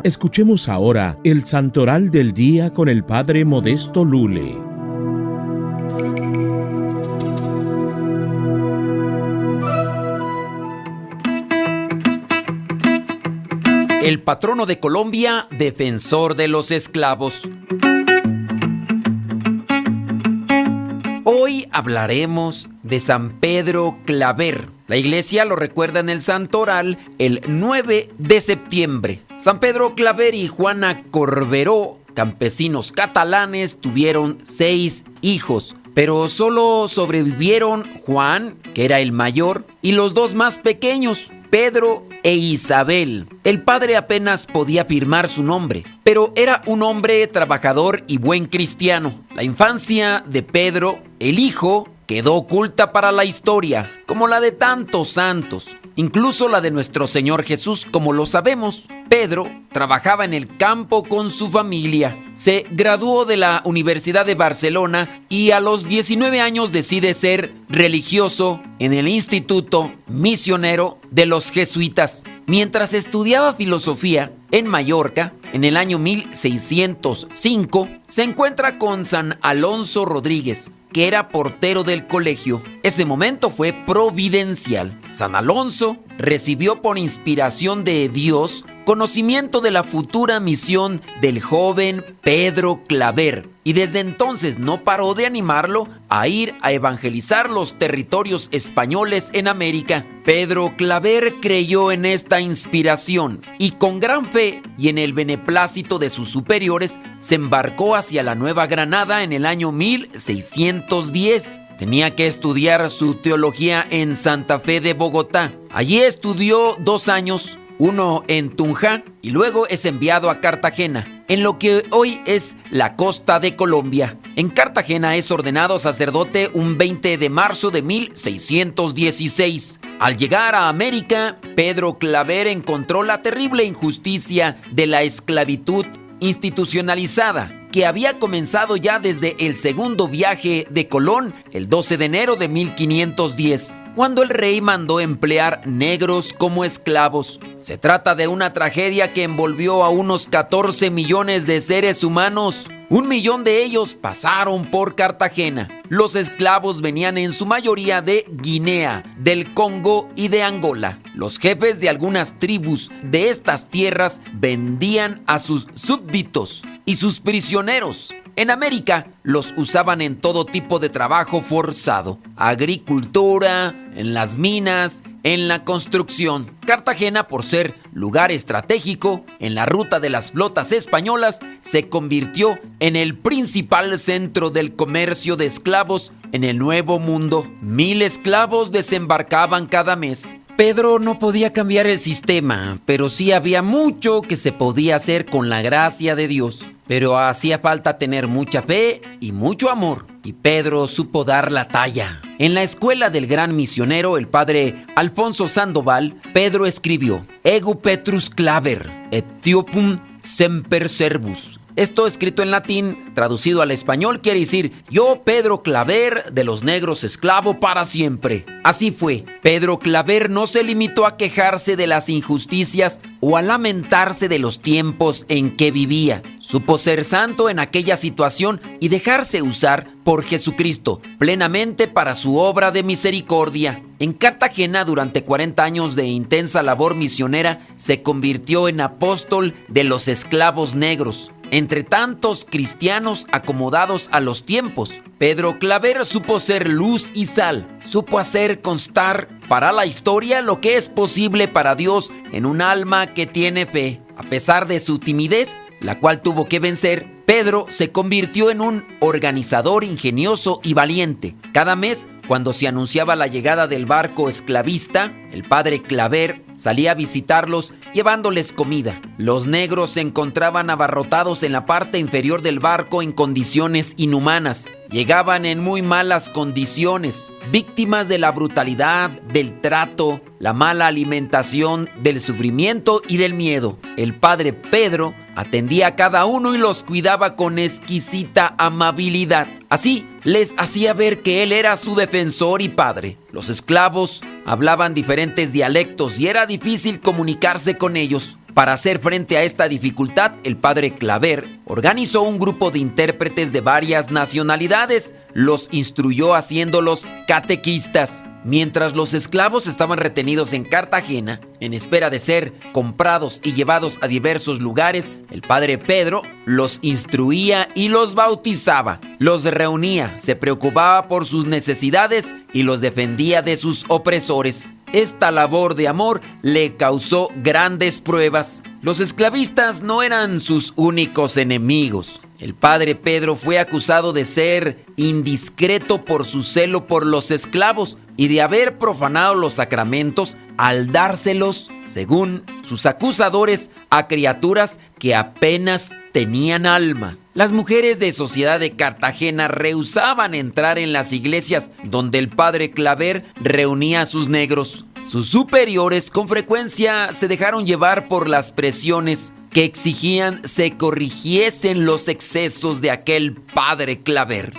Escuchemos ahora el Santoral del Día con el Padre Modesto Lule. El patrono de Colombia, defensor de los esclavos. Hoy hablaremos de San Pedro Claver. La iglesia lo recuerda en el Santoral el 9 de septiembre. San Pedro Claver y Juana Corberó, campesinos catalanes, tuvieron 6 hijos, pero solo sobrevivieron Juan, que era el mayor, y los 2 más pequeños, Pedro e Isabel. El padre apenas podía firmar su nombre, pero era un hombre trabajador y buen cristiano. La infancia de Pedro, el hijo, quedó oculta para la historia, como la de tantos santos, incluso la de nuestro Señor Jesús, como lo sabemos. Pedro trabajaba en el campo con su familia. Se graduó de la Universidad de Barcelona y a los 19 años decide ser religioso en el Instituto Misionero de los Jesuitas. Mientras estudiaba filosofía en Mallorca, en el año 1605, se encuentra con San Alonso Rodríguez, que era portero del colegio. Ese momento fue providencial. San Alonso recibió por inspiración de Dios conocimiento de la futura misión del joven Pedro Claver, y desde entonces no paró de animarlo a ir a evangelizar los territorios españoles en América. Pedro Claver creyó en esta inspiración y con gran fe y en el beneplácito de sus superiores se embarcó hacia la Nueva Granada en el año 1610. Tenía que estudiar su teología en Santa Fe de Bogotá. Allí estudió 2 años, uno en Tunja, y luego es enviado a Cartagena, en lo que hoy es la costa de Colombia. En Cartagena es ordenado sacerdote un 20 de marzo de 1616. Al llegar a América, Pedro Claver encontró la terrible injusticia de la esclavitud institucionalizada, que había comenzado ya desde el segundo viaje de Colón, el 12 de enero de 1510, cuando el rey mandó emplear negros como esclavos. Se trata de una tragedia que envolvió a unos 14 millones de seres humanos. 1 millón de ellos pasaron por Cartagena. Los esclavos venían en su mayoría de Guinea, del Congo y de Angola. Los jefes de algunas tribus de estas tierras vendían a sus súbditos y sus prisioneros. En América los usaban en todo tipo de trabajo forzado: agricultura, en las minas, en la construcción. Cartagena, por ser lugar estratégico en la ruta de las flotas españolas, se convirtió en el principal centro del comercio de esclavos en el Nuevo Mundo. 1000 esclavos desembarcaban cada mes. Pedro no podía cambiar el sistema, pero sí había mucho que se podía hacer con la gracia de Dios. Pero hacía falta tener mucha fe y mucho amor, y Pedro supo dar la talla. En la escuela del gran misionero, el padre Alfonso Sandoval, Pedro escribió: Ego Petrus Claver, Etiopum semper servus. Esto, escrito en latín, traducido al español, quiere decir: yo, Pedro Claver, de los negros esclavo para siempre. Así fue. Pedro Claver no se limitó a quejarse de las injusticias o a lamentarse de los tiempos en que vivía. Supo ser santo en aquella situación y dejarse usar por Jesucristo plenamente para su obra de misericordia. En Cartagena, durante 40 años de intensa labor misionera, se convirtió en apóstol de los esclavos negros. Entre tantos cristianos acomodados a los tiempos, Pedro Claver supo ser luz y sal, supo hacer constar para la historia lo que es posible para Dios en un alma que tiene fe. A pesar de su timidez, la cual tuvo que vencer, Pedro se convirtió en un organizador ingenioso y valiente. Cada mes, cuando se anunciaba la llegada del barco esclavista, el padre Claver salía a visitarlos llevándoles comida. Los negros se encontraban abarrotados en la parte inferior del barco en condiciones inhumanas. Llegaban en muy malas condiciones, víctimas de la brutalidad, del trato, la mala alimentación, del sufrimiento y del miedo. El padre Pedro atendía a cada uno y los cuidaba con exquisita amabilidad. Así les hacía ver que él era su defensor y padre. Los esclavos hablaban diferentes dialectos y era difícil comunicarse con ellos. Para hacer frente a esta dificultad, el padre Claver organizó un grupo de intérpretes de varias nacionalidades, los instruyó haciéndolos catequistas. Mientras los esclavos estaban retenidos en Cartagena, en espera de ser comprados y llevados a diversos lugares, el padre Pedro los instruía y los bautizaba, los reunía, se preocupaba por sus necesidades y los defendía de sus opresores. Esta labor de amor le causó grandes pruebas. Los esclavistas no eran sus únicos enemigos. El padre Pedro fue acusado de ser indiscreto por su celo por los esclavos y de haber profanado los sacramentos al dárselos, según sus acusadores, a criaturas que apenas tenían alma. Las mujeres de Sociedad de Cartagena rehusaban entrar en las iglesias donde el padre Claver reunía a sus negros. Sus superiores con frecuencia se dejaron llevar por las presiones que exigían se corrigiesen los excesos de aquel padre Claver.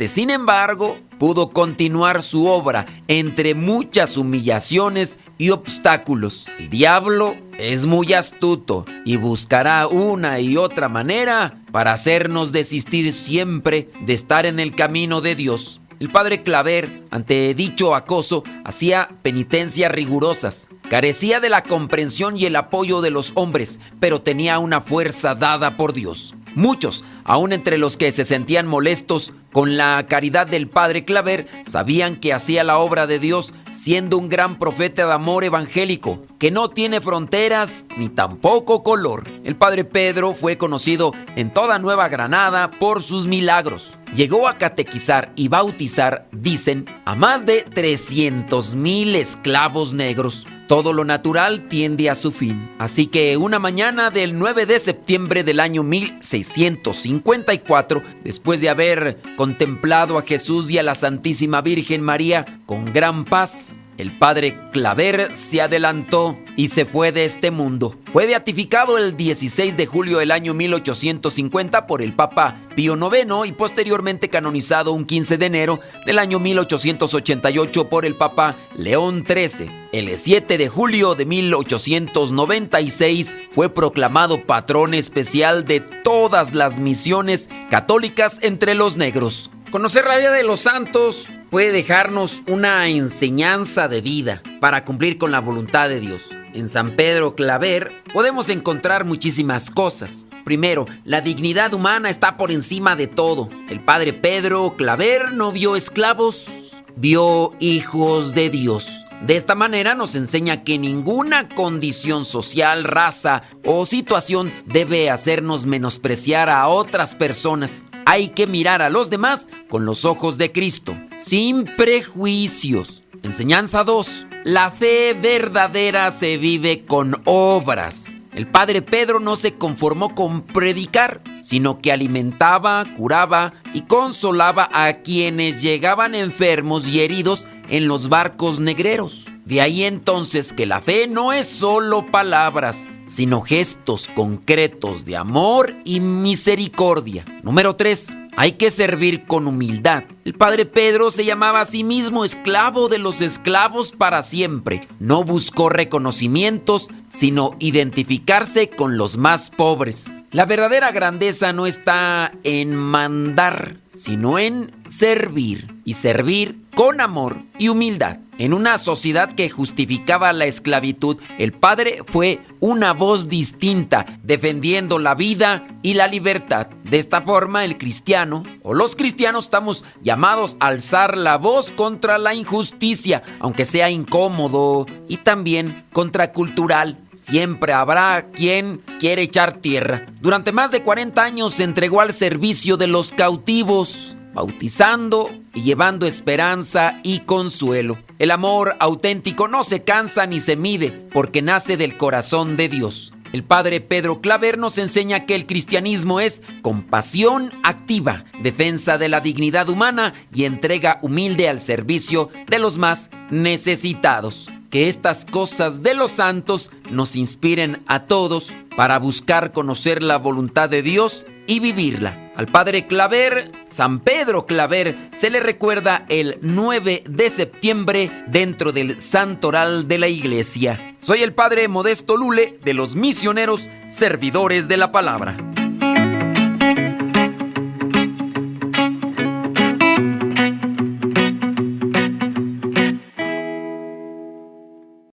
Sin embargo, pudo continuar su obra entre muchas humillaciones y obstáculos. El diablo es muy astuto y buscará una y otra manera para hacernos desistir siempre de estar en el camino de Dios. El padre Claver, ante dicho acoso, hacía penitencias rigurosas. Carecía de la comprensión y el apoyo de los hombres, pero tenía una fuerza dada por Dios. Muchos, aun entre los que se sentían molestos con la caridad del padre Claver, sabían que hacía la obra de Dios siendo un gran profeta de amor evangélico, que no tiene fronteras ni tampoco color. El padre Pedro fue conocido en toda Nueva Granada por sus milagros. Llegó a catequizar y bautizar, dicen, a más de 300,000 esclavos negros. Todo lo natural tiende a su fin. Así que una mañana del 9 de septiembre del año 1654, después de haber contemplado a Jesús y a la Santísima Virgen María con gran paz, el padre Claver se adelantó y se fue de este mundo. Fue beatificado el 16 de julio del año 1850 por el Papa Pío IX y posteriormente canonizado un 15 de enero del año 1888 por el Papa León XIII. El 7 de julio de 1896 fue proclamado patrón especial de todas las misiones católicas entre los negros. Conocer la vida de los santos puede dejarnos una enseñanza de vida para cumplir con la voluntad de Dios. En San Pedro Claver podemos encontrar muchísimas cosas. Primero, la dignidad humana está por encima de todo. El padre Pedro Claver no vio esclavos, vio hijos de Dios. De esta manera nos enseña que ninguna condición social, raza o situación debe hacernos menospreciar a otras personas. Hay que mirar a los demás con los ojos de Cristo, sin prejuicios. Enseñanza 2. La fe verdadera se vive con obras. El padre Pedro no se conformó con predicar, sino que alimentaba, curaba y consolaba a quienes llegaban enfermos y heridos en los barcos negreros. De ahí entonces que la fe no es solo palabras, sino gestos concretos de amor y misericordia. Número 3. Hay que servir con humildad. El padre Pedro se llamaba a sí mismo esclavo de los esclavos para siempre. No buscó reconocimientos, sino identificarse con los más pobres. La verdadera grandeza no está en mandar, sino en servir, y servir con amor y humildad. En una sociedad que justificaba la esclavitud, el padre fue una voz distinta, defendiendo la vida y la libertad. De esta forma, el cristiano o los cristianos estamos llamados a alzar la voz contra la injusticia, aunque sea incómodo, y también contracultural. Siempre habrá quien quiere echar tierra. Durante más de 40 años se entregó al servicio de los cautivos, bautizando y llevando esperanza y consuelo. El amor auténtico no se cansa ni se mide, porque nace del corazón de Dios. El padre Pedro Claver nos enseña que el cristianismo es compasión activa, defensa de la dignidad humana y entrega humilde al servicio de los más necesitados. Que estas cosas de los santos nos inspiren a todos para buscar conocer la voluntad de Dios y vivirla. Al padre Claver, San Pedro Claver, se le recuerda el 9 de septiembre dentro del santoral de la iglesia. Soy el padre Modesto Lule de los Misioneros Servidores de la Palabra.